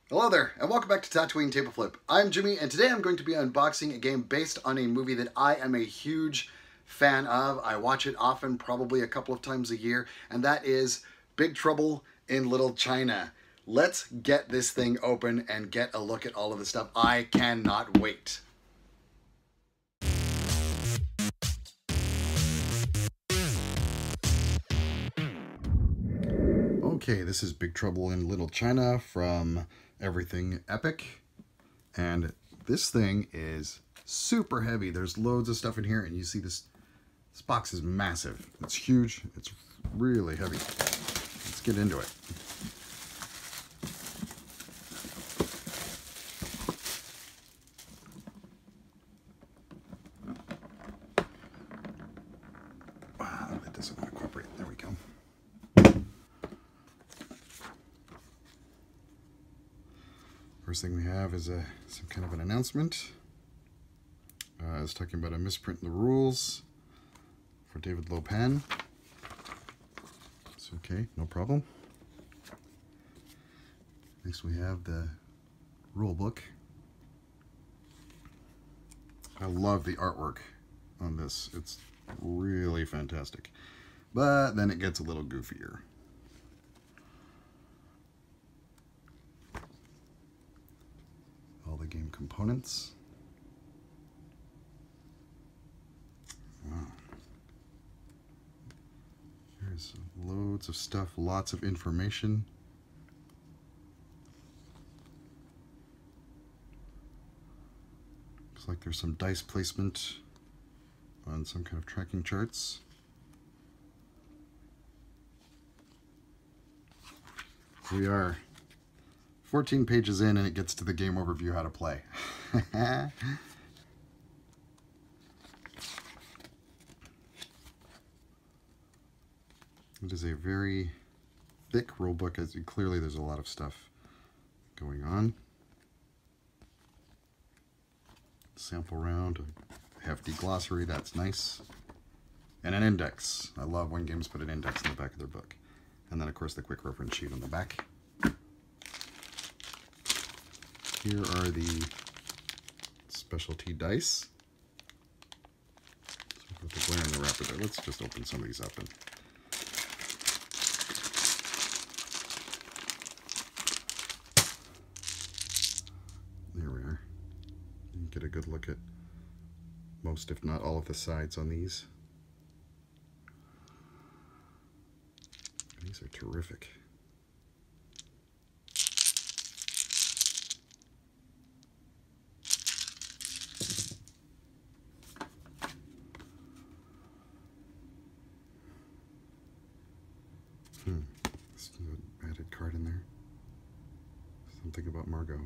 Hello there, and welcome back to Tatooine Tableflip. I'm Jimmy, and today I'm going to be unboxing a game based on a movie that I am a huge fan of. I watch it often, probably a couple of times a year, and that is Big Trouble in Little China. Let's get this thing open and get a look at all of the stuff. I cannot wait. Okay, this is Big Trouble in Little China from Everything Epic. And this thing is super heavy. There's loads of stuff in here, and you see this box is massive. It's huge. It's really heavy. Let's get into it. Wow, it doesn't want to cooperate. There we go. First thing we have is some kind of an announcement. It's talking about a misprint in the rules for David Lopan. It's okay, no problem. Next we have the rule book. I love the artwork on this. It's really fantastic. But then it gets a little goofier. All the game components. Wow. There's loads of stuff, lots of information. Looks like there's some dice placement on some kind of tracking charts. We are 14 pages in and it gets to the game overview, how to play. It is a very thick rulebook, as clearly there's a lot of stuff going on. Sample round, a hefty glossary, that's nice. And an index. I love when games put an index in the back of their book. And then of course the quick reference sheet on the back. Here are the specialty dice. So with the glare in the wrapper there, let's just open some of these up. And there we are. You can get a good look at most, if not all, of the sides on these. These are terrific. There's an added card in there. Something about Margot.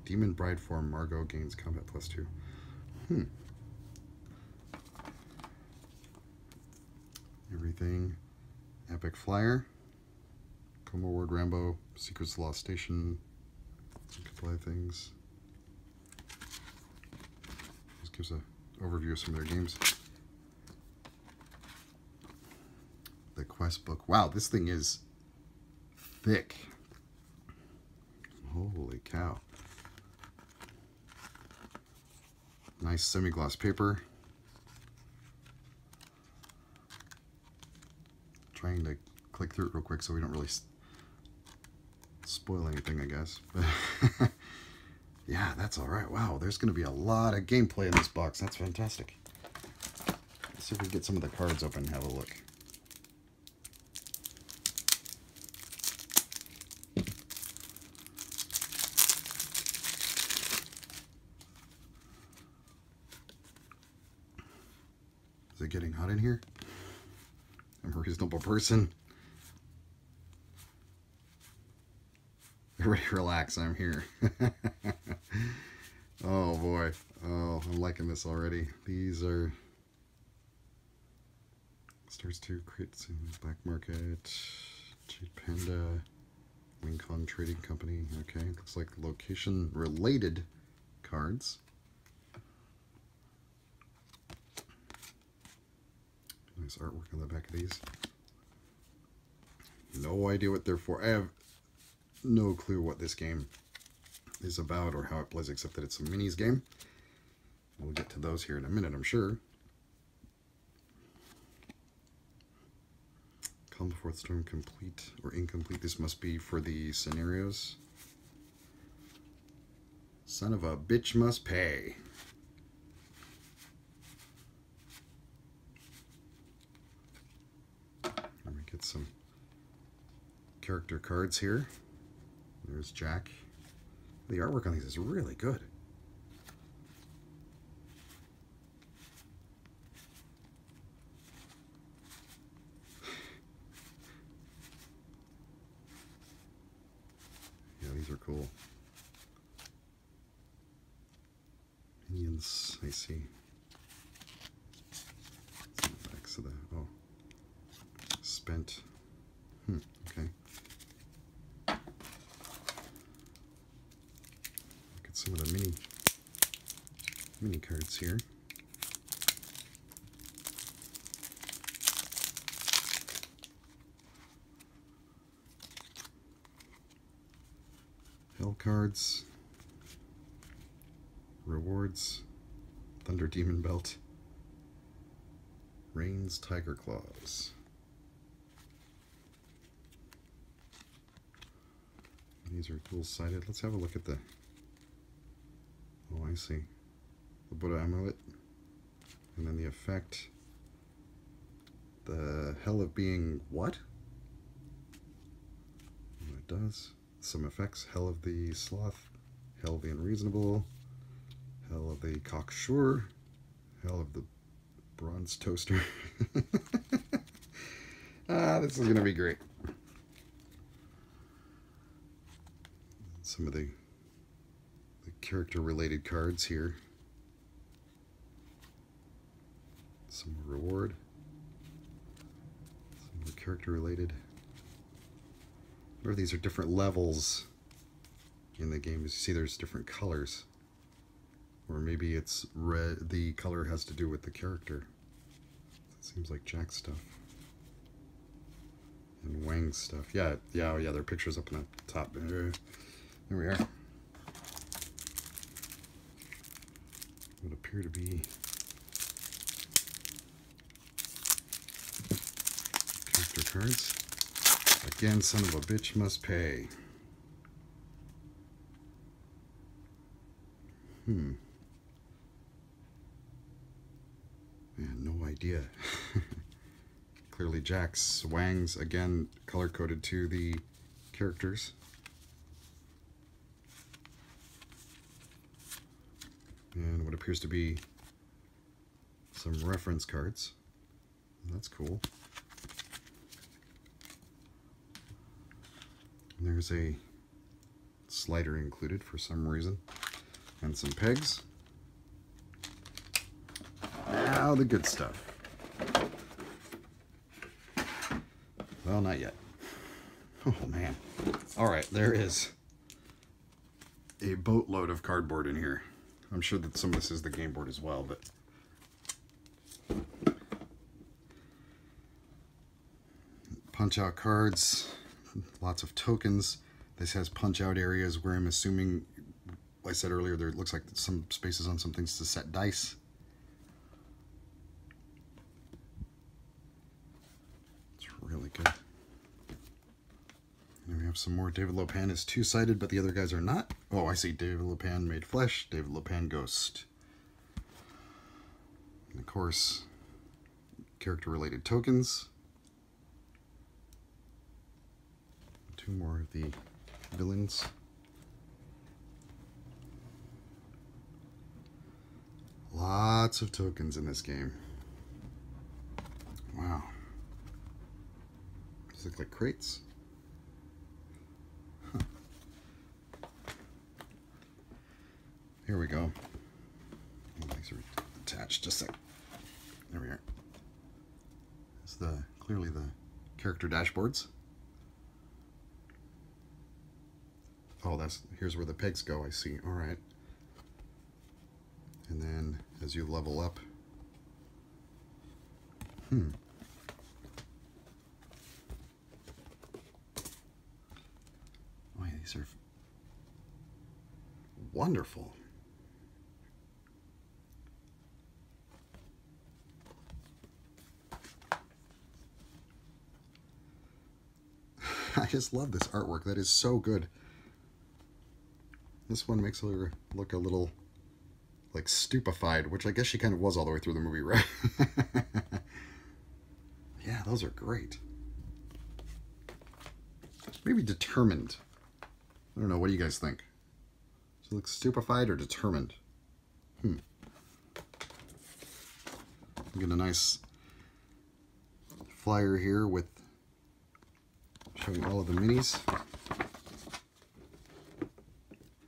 Demon Bride form, Margot gains combat +2. Everything. Epic Flyer. Como Ward Rambo. Secrets Lost Station. A couple other things. Just gives an overview of some of their games. The quest book. Wow, this thing is thick. Holy cow. Nice semi-gloss paper. Trying to click through it real quick so we don't really spoil anything, I guess. But yeah, that's all right. Wow, there's going to be a lot of gameplay in this box. That's fantastic. Let's see if we can get some of the cards open and have a look. Is it getting hot in here? I'm a reasonable person. Everybody relax, I'm here. Oh boy. Oh, I'm liking this already. These are Stars 2, Crits in the Black Market, Jade Panda, Wingcon Trading Company. Okay, looks like location related cards. Nice artwork on the back of these. No idea what they're for. I have no clue what this game is about or how it plays, except that it's a minis game. We'll get to those here in a minute, I'm sure. Calm before the storm, complete or incomplete. This must be for the scenarios. Son of a bitch must pay. Let me get some character cards here. There's Jack. The artwork on these is really good. Yeah, these are cool. Minions, I see. Back to the, oh, spent. Okay. Look at some of the mini cards here. Hell cards. Rewards. Thunder Demon Belt. Rain's Tiger Claws. These are dual-sided. Let's have a look at the... Oh, I see. The Buddha Amulet. And then the effect. The Hell of Being what? What it does. Some effects. Hell of the Sloth. Hell of the Unreasonable. Hell of the Cocksure. Hell of the Bronze Toaster. This is going to be great. Some of the character-related cards here. Some reward. Some of the character-related. Or these are different levels in the game. As you see, there's different colors. Or maybe it's red. The color has to do with the character. It seems like Jack's stuff. And Wang's stuff. Yeah, there are pictures up on the top. There we are. Would appear to be character cards. Again, son of a bitch must pay. Man, no idea. Clearly Jack's, Wang's, again, color-coded to the characters. And what appears to be some reference cards. That's cool. And there's a slider included for some reason. And some pegs. Now the good stuff. Well, not yet. Oh, man. All right, there is a boatload of cardboard in here. I'm sure that some of this is the game board as well, but... Punch-out cards. Lots of tokens. This has punch-out areas where I'm assuming, like I said earlier, there looks like some spaces on some things to set dice. It's really good. And we have some more. David Lopan is two-sided, but the other guys are not. Oh, I see. David Lopan Made Flesh, David Lopan Ghost. And of course, character-related tokens. Two more of the villains. Lots of tokens in this game. Wow. These look like crates. Huh. Here we go. Oh, these are attached. Just a sec. There we are. It's clearly the character dashboards. Oh, here's where the pegs go, I see. All right. And then as you level up, oh, yeah, These are wonderful. I just love this artwork. That is so good. This one makes her look a little like stupefied, which I guess she kind of was all the way through the movie, right? Yeah, those are great. Maybe determined. I don't know. What do you guys think? She looks stupefied or determined? Get a nice flyer here with showing all of the minis.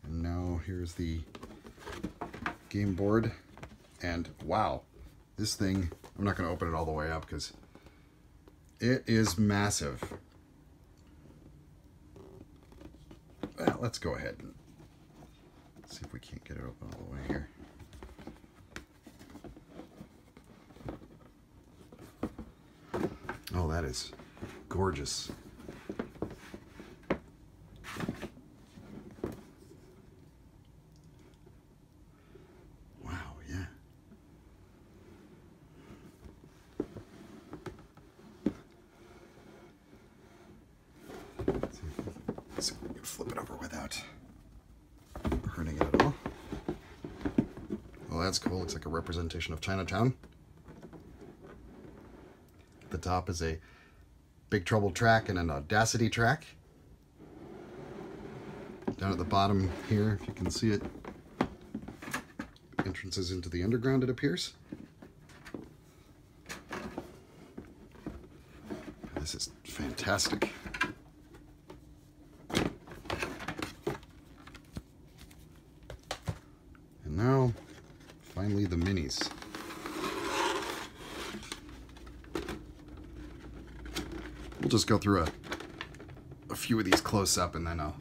And now here's the game board. And wow, this thing, I'm not going to open it all the way up because it is massive. Well, let's go ahead and see if we can't get it open all the way here. Oh, that is gorgeous. Wow, yeah. Let's see if we can flip it over without hurting it at all. Well, that's cool. Looks like a representation of Chinatown. At the top is a Big Trouble track and an Audacity track. Down at the bottom here, if you can see it, entrances into the underground, it appears. This is fantastic. And now, finally, the minis. We'll just go through a few of these close up and then I'll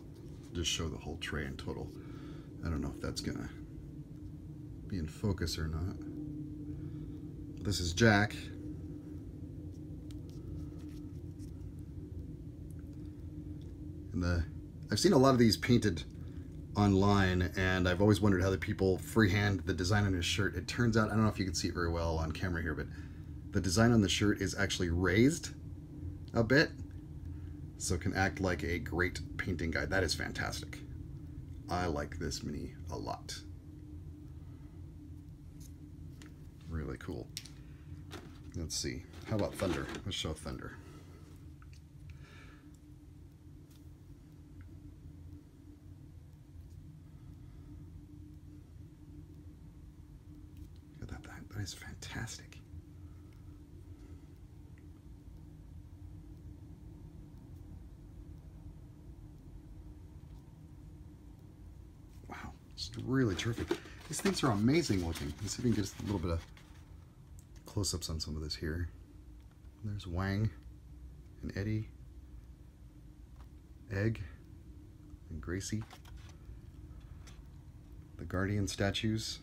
just show the whole tray in total. I don't know if that's gonna be in focus or not. This is Jack. And I've seen a lot of these painted online, and I've always wondered how the people freehand the design on his shirt. It turns out, I don't know if you can see it very well on camera here, but the design on the shirt is actually raised a bit, so it can act like a great painting guide. That is fantastic. I like this mini a lot. Really cool. Let's see. How about Thunder? Let's show Thunder. Look at that. That is fantastic. Wow, it's really terrific. These things are amazing looking. Let's see if we can get a little bit of close-ups on some of this here. There's Wang and Eddie, Egg and Gracie, the Guardian statues,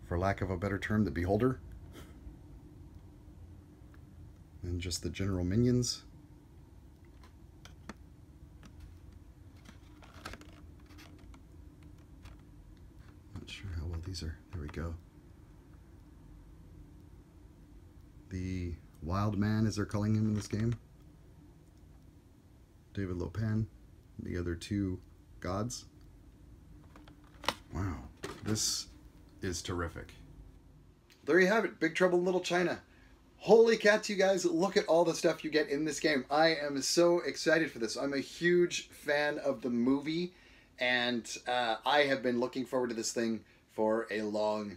for lack of a better term, the Beholder, and just the general minions. Not sure how well these are. There we go. The Wild Man, as they're calling him in this game. David Lopan, the other two gods. Wow, this is terrific. There you have it, Big Trouble in Little China. Holy cats, you guys, look at all the stuff you get in this game. I am so excited for this. I'm a huge fan of the movie, and I have been looking forward to this thing for a long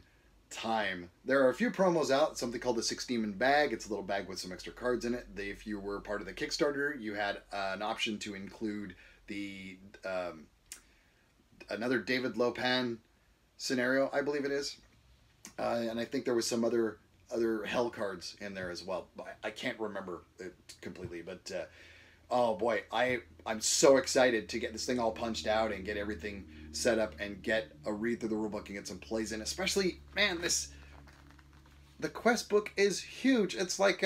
time. There are a few promos out, something called the 6 Demon Bag. It's a little bag with some extra cards in it. If you were part of the Kickstarter, you had an option to include the another David Lopan scenario, I believe it is. And I think there was some other hell cards in there as well. I can't remember it completely, but oh boy, I'm so excited to get this thing all punched out and get everything set up and get a read through the rulebook and get some plays in. Especially, man, the quest book is huge. It's like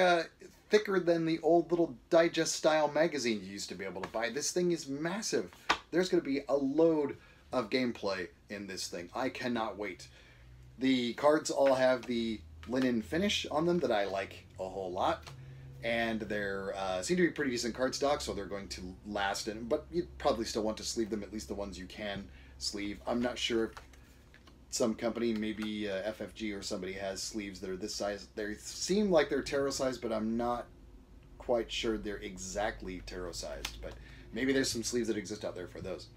thicker than the old little digest style magazine you used to be able to buy. This thing is massive. There's going to be a load of gameplay in this thing. I cannot wait. The cards all have the linen finish on them that I like a whole lot, and they're seem to be pretty decent card stock, so they're going to last. But you probably still want to sleeve them, at least the ones you can sleeve. I'm not sure if some company, maybe FFG or somebody, has sleeves that are this size. They seem like they're tarot sized, but I'm not quite sure they're exactly tarot sized. But maybe there's some sleeves that exist out there for those.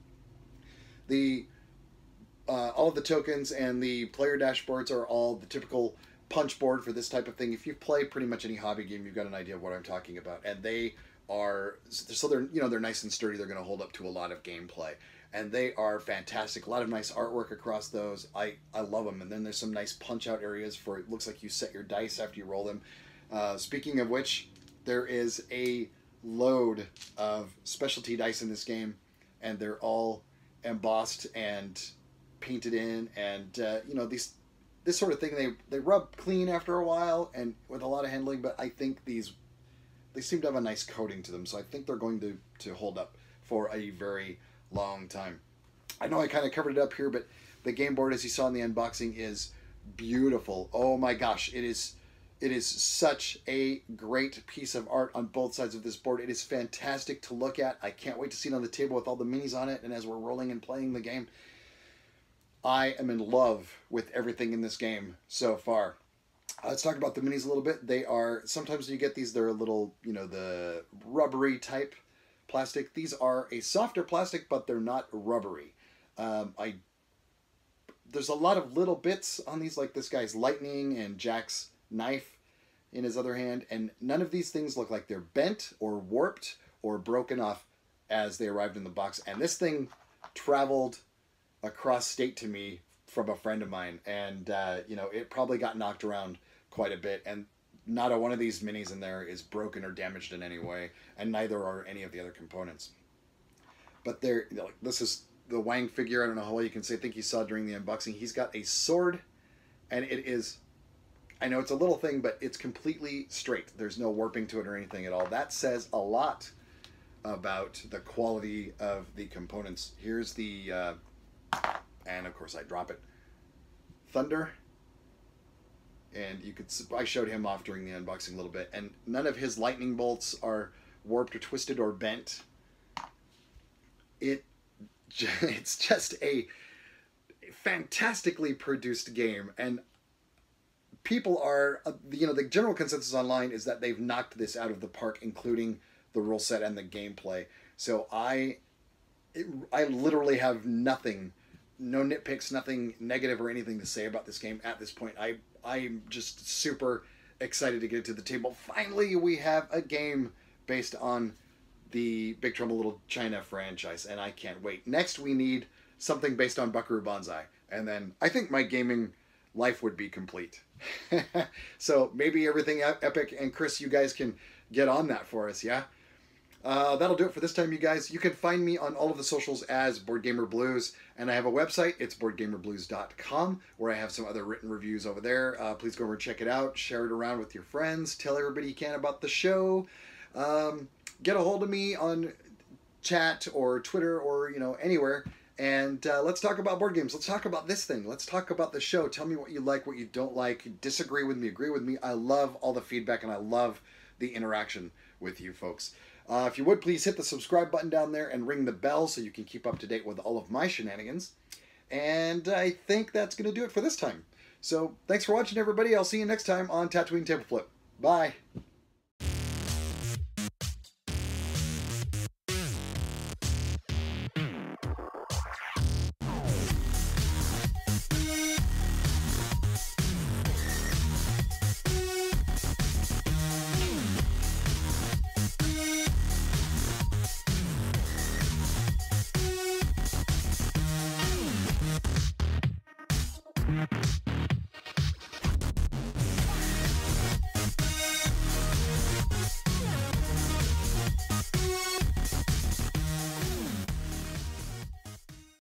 All of the tokens and the player dashboards are all the typical punch board for this type of thing. If you've played pretty much any hobby game, you've got an idea of what I'm talking about. And they are, so they're nice and sturdy. They're going to hold up to a lot of gameplay. And they are fantastic. A lot of nice artwork across those. I love them. And then there's some nice punch out areas for, it looks like you set your dice after you roll them. Speaking of which, there is a load of specialty dice in this game, and they're all embossed and painted in, and this sort of thing, they rub clean after a while and with a lot of handling, but I think they seem to have a nice coating to them, so I think they're going to hold up for a very long time. I know I kind of covered it up here, but the game board, as you saw in the unboxing, is beautiful. Oh my gosh, it is such a great piece of art on both sides of this board. It is fantastic to look at. I can't wait to see it on the table with all the minis on it, and as we're rolling and playing the game. I am in love with everything in this game so far. Let's talk about the minis a little bit. They are, sometimes when you get these, they're a little, the rubbery type plastic. These are a softer plastic, but they're not rubbery. There's a lot of little bits on these, like this guy's lightning and Jack's knife in his other hand, and none of these things look like they're bent or warped or broken off as they arrived in the box. And this thing traveled across state to me from a friend of mine, and it probably got knocked around quite a bit, and not a one of these minis in there is broken or damaged in any way, and neither are any of the other components. But this is the Wang figure. I don't know how well you can say. I think you saw during the unboxing, he's got a sword, and it is, I know it's a little thing, but it's completely straight. There's no warping to it or anything at all. That says a lot about the quality of the components. Here's the and of course I drop it, Thunder, and I showed him off during the unboxing a little bit, and none of his lightning bolts are warped or twisted or bent. It's just a fantastically produced game, and people are, the general consensus online is that they've knocked this out of the park, including the rule set and the gameplay. So I literally have nothing, no nitpicks, nothing negative or anything to say about this game at this point. I'm just super excited to get it to the table. Finally, we have a game based on the Big Trouble in Little China franchise, and I can't wait. Next, we need something based on Buckaroo Banzai, and then I think my gaming life would be complete. So maybe everything epic, and Chris, you guys can get on that for us, yeah? That'll do it for this time, you guys. You can find me on all of the socials as Board Gamer Blues, and I have a website. It's boardgamerblues.com, where I have some other written reviews over there. Please go over and check it out. Share it around with your friends. Tell everybody you can about the show. Get a hold of me on chat or Twitter or anywhere, and let's talk about board games. Let's talk about this thing. Let's talk about the show. Tell me what you like, what you don't like. Disagree with me, agree with me. I love all the feedback, and I love the interaction with you folks. If you would, please hit the subscribe button down there and ring the bell so you can keep up to date with all of my shenanigans. And I think that's going to do it for this time. So thanks for watching, everybody. I'll see you next time on Tatooine Tableflip. Bye.